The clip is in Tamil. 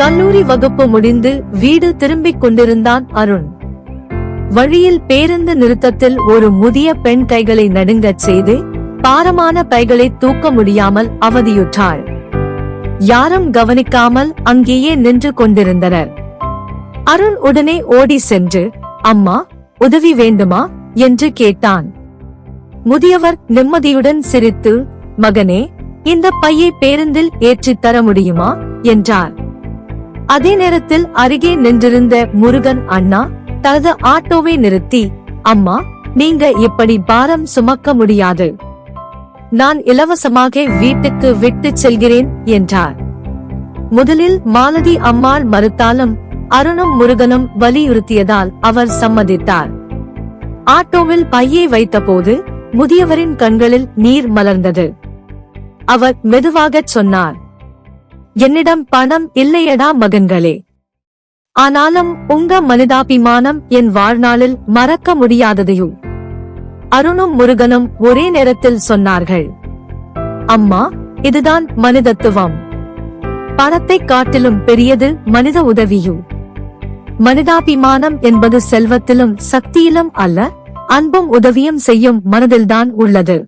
கல்லூரி வகுப்பு முடிந்து வீடு திரும்பிக் கொண்டிருந்தான் அருண். வழியில் பேருந்து நிறுத்தத்தில் ஒரு முதிய பெண் கைகளை நடுங்கச் செய்து பாரமான பைகளை தூக்க முடியாமல் அவதியுற்றாள். யாரும் கவனிக்காமல் அங்கேயே நின்று கொண்டிருந்தனர். அருண் உடனே ஓடி சென்று, அம்மா, உதவி வேண்டுமா என்று கேட்டான். முதியவர் நிம்மதியுடன் சிரித்து, மகனே, இந்த பையை பேருந்தில் ஏற்றித் தர முடியுமா என்றார். அதே நேரத்தில் அருகே நின்றிருந்த முருகன் அண்ணா தனது ஆட்டோவை நிறுத்தி, அம்மா, நீங்க இப்படி பாரம் சுமக்க முடியாது, நான் இலவசமாக வீட்டுக்கு விட்டுச் செல்கிறேன் என்றார். முதலில் மாலதி அம்மாள் மறுத்தாலும் அருணும் முருகனும் வலியுறுத்தியதால் அவர் சம்மதித்தார். ஆட்டோவில் பையை வைத்தபோது முதியவரின் கண்களில் நீர் மலர்ந்தது. அவர் மெதுவாகச் சொன்னார், என்னிடம் பணம் இல்லையடா மகன்களே, ஆனாலும் உங்க மனிதாபிமானம் என் வாழ்நாளில் மறக்க முடியாததையும். அருணும் முருகனும் ஒரே நேரத்தில் சொன்னார்கள், அம்மா, இதுதான் மனிதத்துவம். பணத்தைக் காட்டிலும் பெரியது மனித உதவியும். மனிதாபிமானம் என்பது செல்வத்திலும் சக்தியிலும் அல்ல, அன்பும் உதவியும் செய்யும் மனதில்தான் உள்ளது.